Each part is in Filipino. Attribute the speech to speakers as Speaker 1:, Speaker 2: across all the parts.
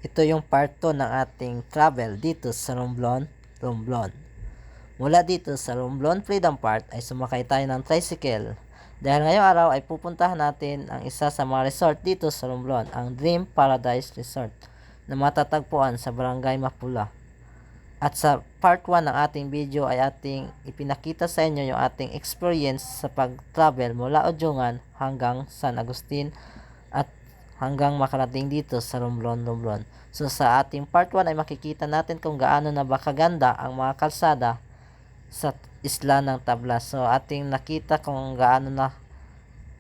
Speaker 1: Ito yung part 2 ng ating travel dito sa Romblon, Romblon. Mula dito sa Romblon Freedom Park ay sumakay tayo ng tricycle. Dahil ngayong araw ay pupuntahan natin ang isa sa mga resort dito sa Romblon, ang Dream Paradise Resort na matatagpuan sa Barangay Mapula. At sa part 1 ng ating video ay ating ipinakita sa inyo yung ating experience sa pag-travel mula Ojungan hanggang San Agustin at hanggang makarating dito sa Romblon, Romblon. So sa ating part 1 ay makikita natin kung gaano na ba kaganda ang mga kalsada sa isla ng Tablas. So ating nakita kung gaano na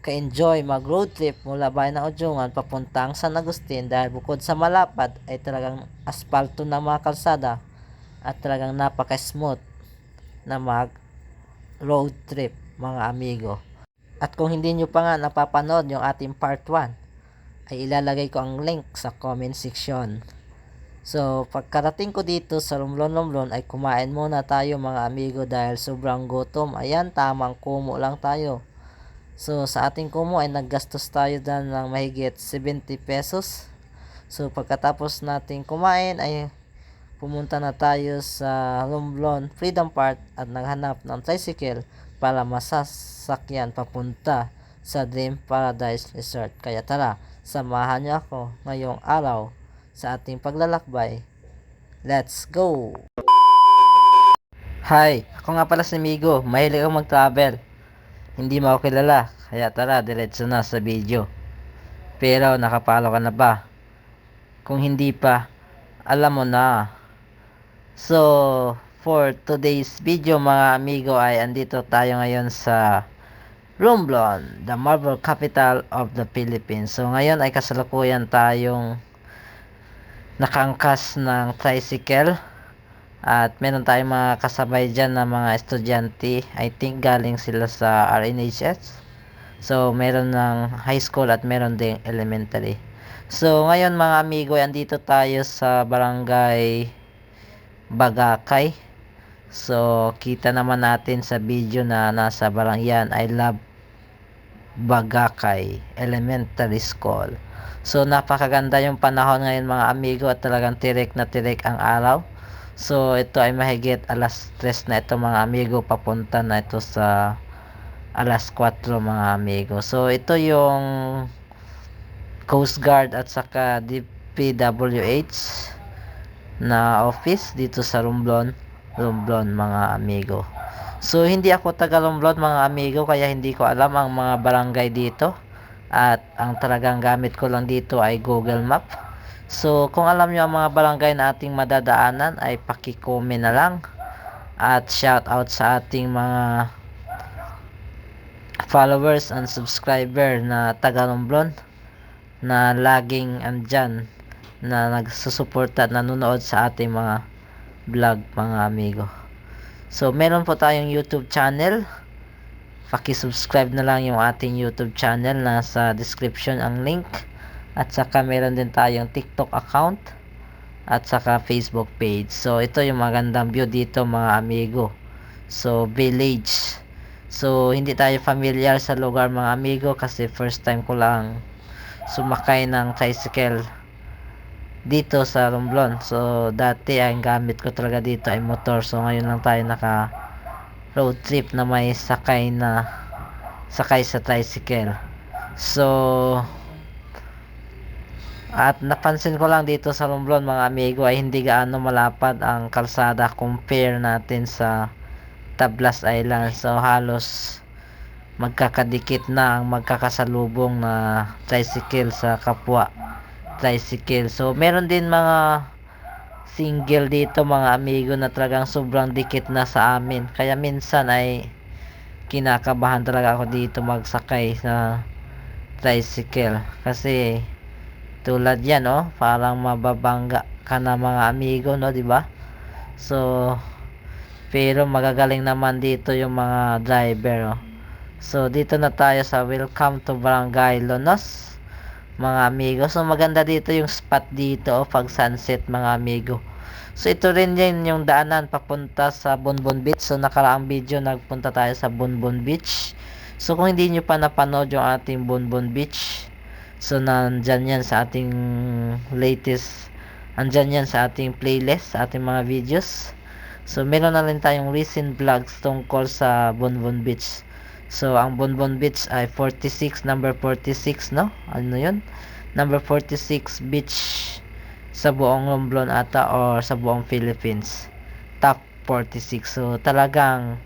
Speaker 1: ka-enjoy mag-road trip mula bayan ng Ojungan papuntang San Agustin dahil bukod sa malapad ay talagang asfalto ng mga kalsada at talagang napaka-smooth na mag-road trip mga amigo. At kung hindi nyo pa nga napapanood yung ating part 1, ay ilalagay ko ang link sa comment section. So, pagkarating ko dito sa Romblon ay kumain muna tayo mga amigo dahil sobrang gutom. Ayan, tamang kumo lang tayo. So, sa ating kumo ay naggastos tayo dyan ng mahigit 70 pesos. So, pagkatapos nating kumain ay pumunta na tayo sa Romblon Freedom Park at naghanap ng tricycle para masasakyan papunta sa Dream Paradise Resort. Kaya tara, samahan niyo ako ngayong araw sa ating paglalakbay. Let's go! Hi, ako nga pala si Migo. Mahilig ako mag-travel. Hindi mo ako kilala, kaya tara, diretso na sa video. Pero nakapalo ka na ba? Kung hindi pa, alam mo na. So, for today's video mga amigo ay andito tayo ngayon sa Romblon, the marble capital of the Philippines. So, ngayon ay kasalukuyan tayong nakangkas ng tricycle at meron tayong mga kasabay dyan na mga estudyante. I think galing sila sa RNHS. So, meron ng high school at meron ding elementary. So, ngayon mga amigo, andito tayo sa barangay Bagakay. So, kita naman natin sa video na nasa barangay I love Bagakay Elementary School. So, napakaganda yung panahon ngayon mga amigo at talagang tirik na tirik ang araw. So, ito ay mahigit alas 3 na ito mga amigo, papunta na ito sa alas 4 mga amigo. So, ito yung Coast Guard at saka DPWH na office dito sa Romblon mga amigo. So hindi ako taga Romblon mga amigo, kaya hindi ko alam ang mga barangay dito at ang talagang gamit ko lang dito ay Google Map. So kung alam niyo ang mga barangay na ating madadaanan ay paki-comment na lang at shout out sa ating mga followers and subscriber na taga Romblon na laging andyan na nagsusuporta at nanonood sa ating mga vlog mga amigo. So meron po tayong YouTube channel, paki-subscribe na lang yung ating YouTube channel, nasa description ang link. At saka meron din tayong TikTok account at saka Facebook page. So ito yung magandang view dito mga amigo. So village. So hindi tayo familiar sa lugar mga amigo kasi first time ko lang sumakay ng tricycle dito sa Romblon. So dati ang gamit ko talaga dito ay motor. So ngayon lang tayo naka road trip na may sakay sa tricycle. So at napansin ko lang dito sa Romblon mga amigo ay hindi gaano malapad ang kalsada compare natin sa Tablas Island. So halos magkakadikit na ang magkakasalubong na tricycle sa kapwa tricycle. So meron din mga single dito mga amigo na talagang sobrang dikit na sa amin, kaya minsan ay kinakabahan talaga ako dito magsakay sa tricycle kasi tulad yan parang mababangga ka na mga amigo di ba? So pero magagaling naman dito yung mga driver So dito na tayo sa welcome to Barangay Lonos mga amigo. So maganda dito yung spot dito pag sunset mga amigo. So ito rin yan yung daanan papunta sa Bonbon Beach. So nakaraang video nagpunta tayo sa Bonbon Beach. So kung hindi nyo pa napanood yung ating Bonbon Beach, so nandyan yan sa ating latest andyan yan sa ating playlist, sa ating mga videos. So meron na rin tayong recent vlogs tungkol sa Bonbon Beach. So ang Bonbon Beach ay 46, number 46, no? Ano yun? Number 46 beach sa buong Romblon ata, or sa buong Philippines. Top 46. So talagang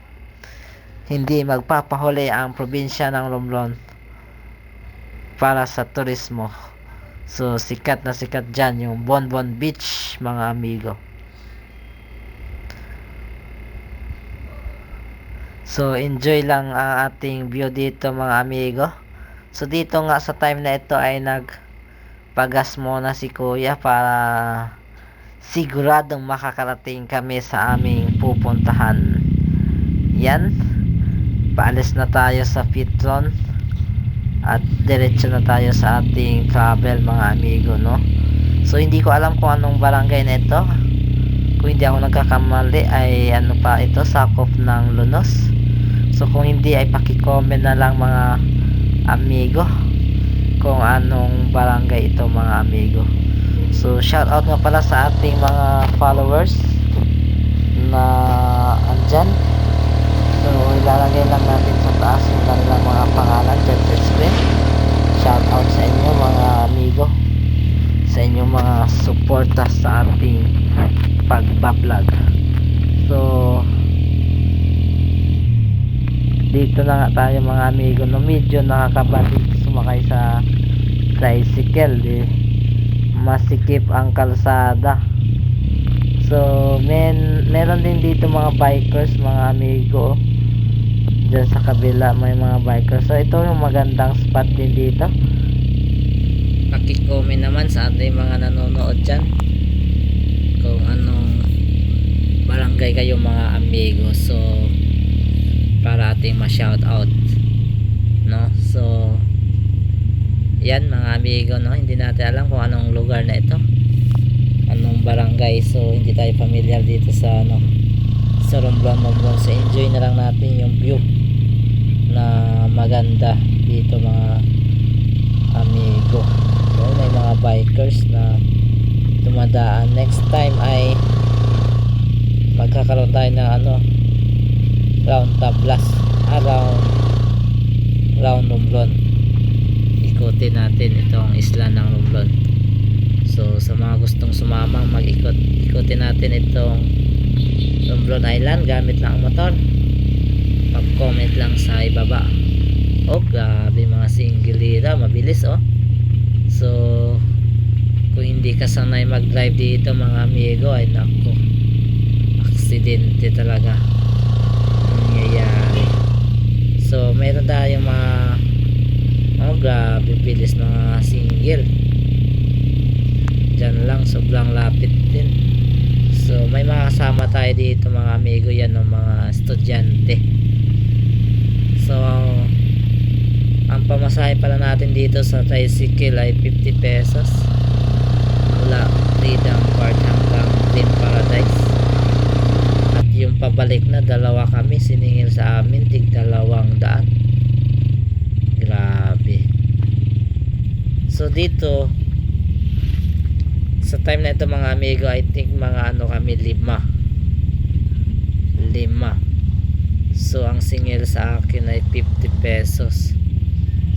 Speaker 1: hindi magpapahuli ang probinsya ng Romblon para sa turismo. So sikat na sikat dyan yung Bonbon Beach, mga amigo. So enjoy lang ang ating view dito, mga amigo. So dito nga sa time na ito ay nagpagas muna si kuya para siguradong makakarating kami sa aming pupuntahan. Yan, paalis na tayo sa Petron at diretso na tayo sa ating travel, mga amigo, no? So hindi ko alam kung anong barangay na ito. Kung hindi ako nagkakamali ay ano pa ito, sakop ng Lunos. So kung hindi ay paki-comment na lang, mga amigo, kung anong barangay ito, mga amigo. So shout out nga pala sa ating mga followers na andyan. So ilalagay lang natin sa taas yung kanilang mga pangalan dyan sa screen. Shout out sa inyo, mga amigo, sa inyong mga suporta sa ating pagbablog. So dito na nga tayo, mga amigo, no? Medyo nakakabalik sumakay sa tricycle, masikip ang kalsada. So meron din dito mga bikers, mga amigo. Diyan sa kabila may mga bikers. So ito yung magandang spot din dito. Paki-comment naman sa ating mga nanonood dyan kung anong barangay kayo, mga amigo. So para ating ma-shout out, no? So yan, mga amigo, no? Hindi natin alam kung anong lugar na ito, anong barangay. So hindi tayo familiar dito sa sa Romblon. So enjoy na lang natin yung view na maganda dito, mga amigo. So may mga bikers na dumadaan. Next time ay magkakaroon tayo ng round tablas, round Romblon. Ikutin natin itong isla ng Romblon. So sa mga gustong sumamang ikutin natin itong Romblon Island gamit lang ang motor, pag-comment lang sa ibaba. Oh grabe, mga single mabilis, oh. So kung hindi ka sanay mag-drive dito, mga amigo, ay nako, aksidente talaga nangyayari. So mayroon tayong mga grabe bilis, mga single dyan lang, sobrang lapit din. So may mga kasama tayo dito, mga amigo, yan ng mga estudyante. So ang pamasahe pala natin dito sa tricycle ay 50 pesos mula Freedom Park hanggang Green Paradise. At yung pabalik na, dalawa kami, siningil sa amin tig 200. Grabe. So dito sa time na ito, mga amigo, I think mga kami 5. So ang singil sa akin ay 50 pesos.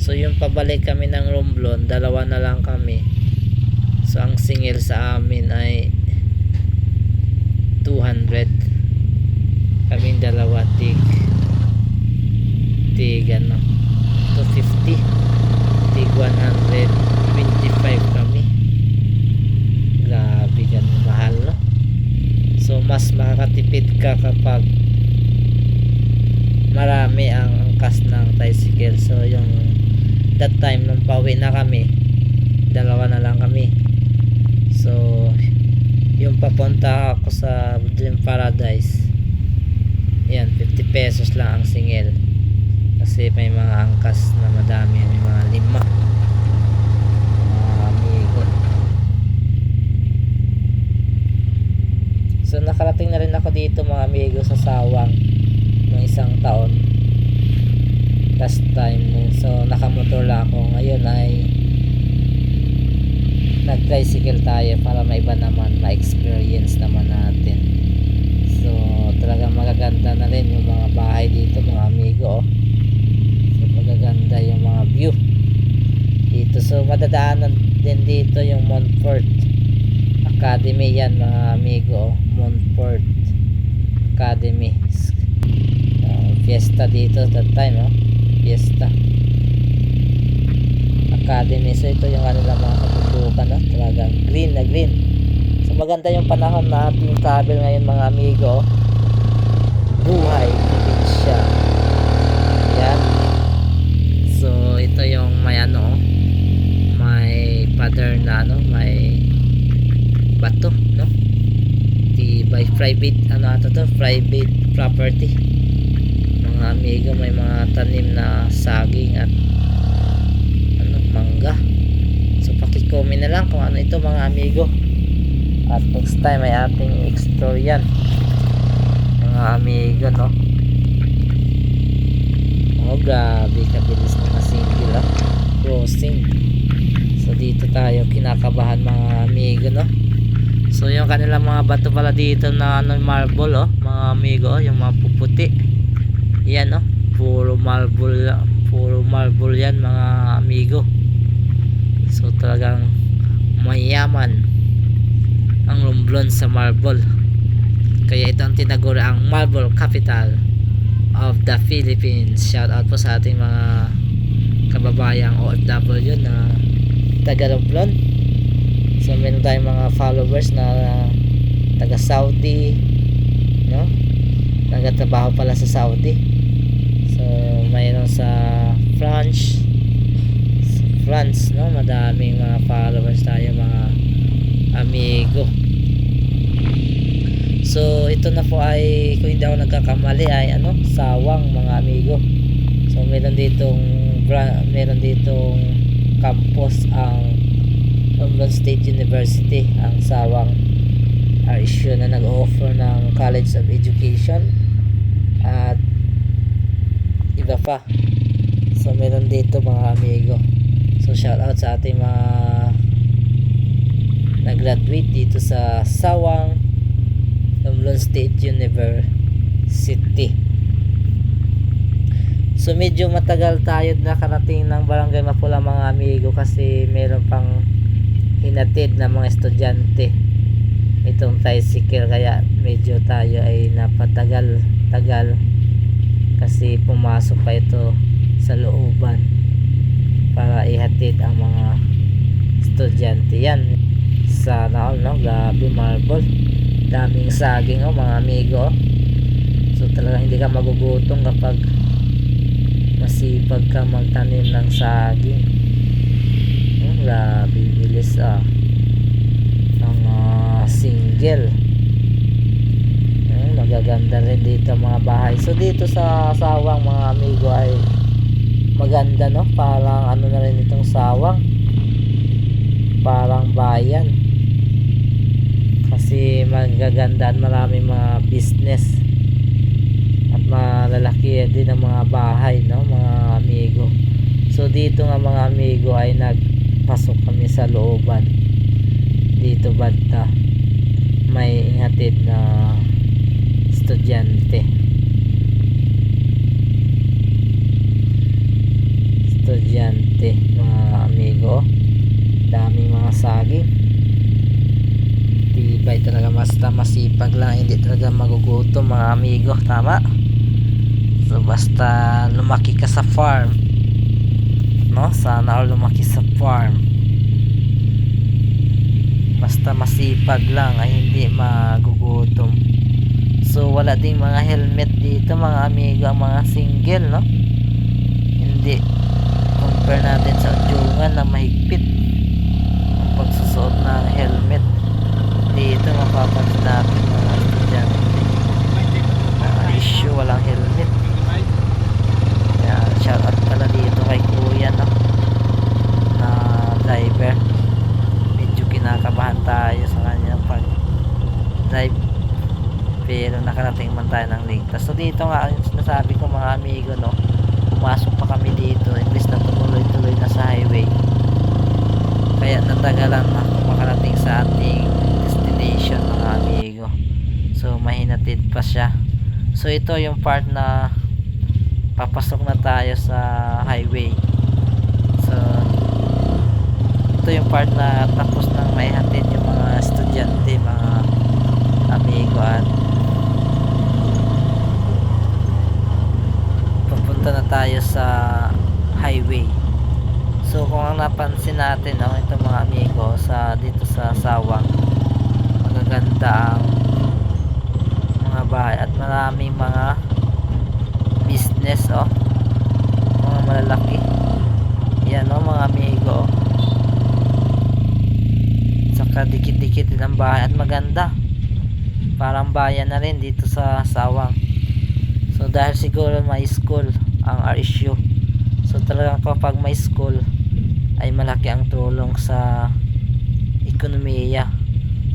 Speaker 1: So yung pabalik kami ng Romblon, dalawa na lang kami. So ang singil sa amin ay 200. Kaming dalawa tig 250, tig 125 kami. Grabe, ganun mahal, no? So mas makakatipid ka kapag marami ang angkas ng tricycle. So yung that time nung pauwi na kami, dalawa na lang kami. So yung papunta ako sa Dream Paradise, yan, 50 pesos lang ang singil, kasi may mga angkas na madami, may mga 5, amigo. So nakarating na rin ako dito, mga amigo, sa Sawang ng 1 taon last time. So nakamotor lang ako. Ngayon ay nag-tricycle tayo para may iba naman, ma-experience naman natin. So talagang magaganda na rin yung mga bahay dito mga amigo, oh. So magaganda yung mga view dito. So madadaanan din dito yung Montfort Academy, yan mga amigo, oh. Montfort Academy. Fiesta dito that time, oh. Fiesta Academy. So ito yung kanila mga kaputukan, no? Talagang green na green. So maganda yung panahon na ating travel ngayon mga amigo. Buhay probinsya. Yan. So ito yung may ano, may pattern na ano, may bato, no? By private ano ato to, private property mga amigo. May mga tanim na saging at mangga. So paki-comment na lang kung ano ito mga amigo, at next time ay ating explore yan mga amigo, no? Oh grabe kabilis ng single, ah, crossing. So dito tayo kinakabahan mga amigo, no? So yung kanilang mga bato pala dito na ano, marble, oh mga amigo, oh, yung mga puputi yan, oh, puro marble yan mga amigo. So talagang mayaman ang Romblon sa marble, kaya ito ang tinaguri ang marble capital of the Philippines. Shout out po sa ating mga kababayang OFW na taga Romblon. So meron tayong mga followers na taga Saudi, no? Nagtatrabaho pala sa Saudi. So mayroon sa France, no? Madaming mga followers tayo mga amigo. So ito na po ay, kung hindi ako nagkakamali, ay ano, Sawang mga amigo. So meron ditong campus ang Romblon State University, ang Sawang RSU, na nag-offer ng College of Education at iba pa. So meron dito mga amigo. So shout out sa ating mga nag-graduate dito sa Sawang Romblon State University. So medyo matagal tayo nakarating ng Barangay Mapula mga amigo, kasi meron pang hinatid na mga estudyante itong tricycle, kaya medyo tayo ay napatagal kasi pumasok pa ito sa looban para ihatid ang mga estudyante. Yan sa naol, no? Grabe marble, daming saging, oh mga amigo, oh. So talagang hindi ka magugutom kapag masipag ka magtanim ng saging. Grabe bilis, ah, ang single. Magaganda rin dito mga bahay. So dito sa Sawang mga amigo ay maganda, no? Parang ano na rin itong Sawang, parang bayan, kasi magaganda at maraming mga business at malalaki din ang mga bahay, no mga amigo. So dito nga mga amigo ay nagpasok kami sa looban dito banda, may inhatid na estudyante mga amigo. Daming mga saging, tibay talaga, basta masipag lang, hindi talaga magugutom mga amigo. Tama. So basta lumaki ka sa farm, no? Sana all lumaki sa farm, basta masipag lang ay hindi magugutom. So wala ding mga helmet dito mga amigo, ang mga single, no? Hindi compare natin sa udyungan na mahigpit ang pagsusuot ng helmet. Dito mapapansin natin mga estudyante na issue walang helmet. Kaya shout out pala dito kay kuya, no? Na driver. Medyo kinakabahan tayo sa kanya pag drive, pero nakarating man tayo ng ligtas. So dito nga yung sinasabi ko mga amigo, no? Pumasok pa kami dito imbes na tumuloy-tuloy na sa highway, Kaya natagalan ako makarating sa ating destination mga amigo. So mahinatid pa siya. So ito yung part na papasok na tayo sa highway. So ito yung part na tapos nang maihatid yung mga estudyante mga amigo, at papunta na tayo sa highway. So kung ang napansin natin ito mga amigo, sa dito sa Sawang, magaganda ang mga bahay at maraming mga business mga malalaki. Yan mga amigo, saka dikit-dikit din ang bahay at maganda, parang bayan na rin dito sa Sawang. So dahil siguro may school ang RSU, so talagang kapag may school ay malaki ang tulong sa ekonomiya.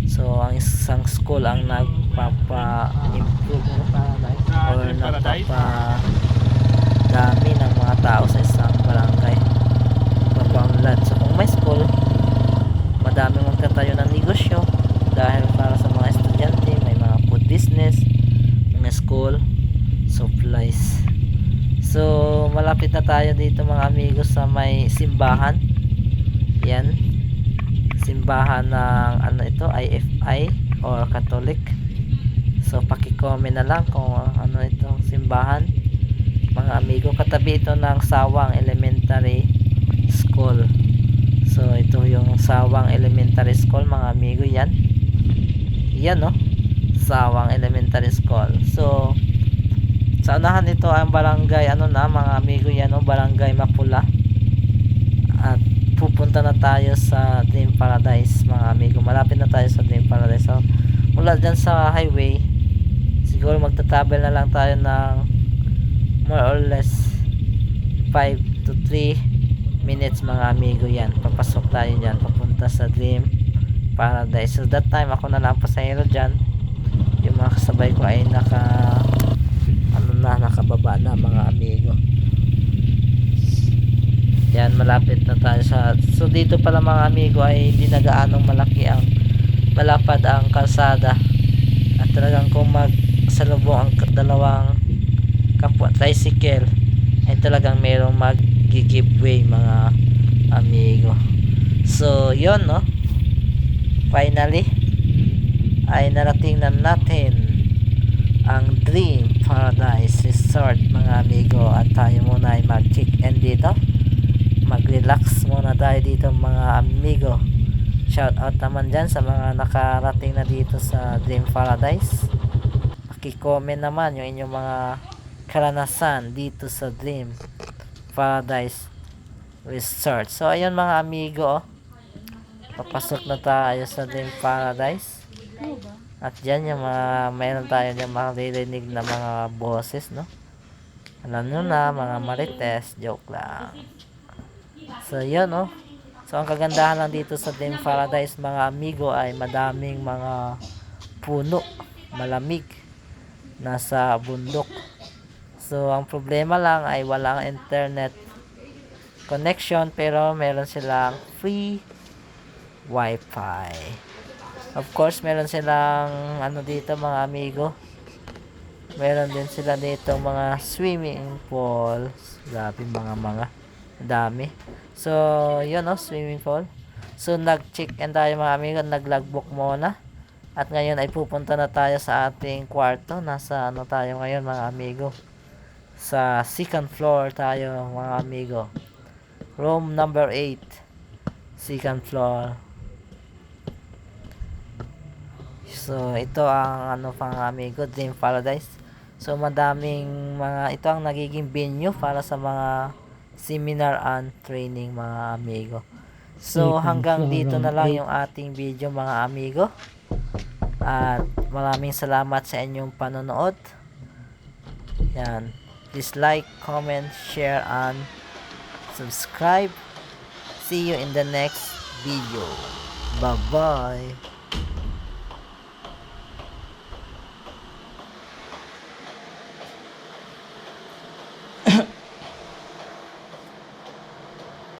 Speaker 1: So ang isang school ang nagpapa-improve or nagpapa-dami ng mga tao sa isang barangay, papaunlad. So kung may school, madami magtatayo ng negosyo dahil para sa mga estudyante, may mga food business, mga school supplies. So malapit na tayo dito mga amigos sa may simbahan. Yan, simbahan ng ito, IFI or Catholic. So paki-comment na lang kung ano itong simbahan mga amigo. Katabi ito ng Sawang Elementary School. So ito yung Sawang Elementary School mga amigo. Yan Sawang Elementary School. So sa unahan nito ang barangay mga amigo. Yan Barangay Mapula. At pupunta na tayo sa Dream Paradise mga amigo. Malapit na tayo sa Dream Paradise. So mula dyan sa highway, siguro magta-travel na lang tayo ng more or less 5 to 3 minutes mga amigo. Yan, papasok tayo dyan, papunta sa Dream Paradise. So that time ako na lang pasahero dyan. Yung mga kasabay ko ay nakababa na mga amigo. Yan, malapit na tayo so dito pala mga amigo ay hindi na gaanong malapad ang kalsada, at talagang kung magsalubong ang dalawang kapwa tricycle ay talagang merong mag-giveaway mga amigo. So yun finally ay narating na natin ang Dream Paradise Resort mga amigo, at tayo muna ay mag-check-in dito, mag-relax muna tayo dito mga amigo. Shout out naman dyan sa mga nakarating na dito sa Dream Paradise. Paki-comment naman yung inyong mga karanasan dito sa Dream Paradise Resort. So ayun mga amigo, papasok na tayo sa Dream Paradise. At dyan yung mayroon tayo dyan maririnig na mga boses alam nyo na, mga marites, joke lang. So yun so ang kagandahan lang dito sa Dream Paradise mga amigo ay madaming mga puno, malamig, nasa bundok. So ang problema lang ay walang internet connection, pero meron silang free wifi. Of course meron silang dito mga amigo, meron din sila dito mga swimming pools. Grabe mga dami. So yun swimming pool. So nag-check-in tayo mga amigo, nag-logbook muna. At ngayon ay pupunta na tayo sa ating kwarto. Nasa tayo ngayon mga amigo, sa second floor tayo mga amigo, room number 8, second floor. So ito ang mga amigo, Dream Paradise. So madaming ito ang nagiging venue para sa mga seminar and training mga amigo. So hanggang dito na lang yung ating video mga amigo, at maraming salamat sa inyong panonood. Yan, please like, comment, share and subscribe. See you in the next video. Bye bye.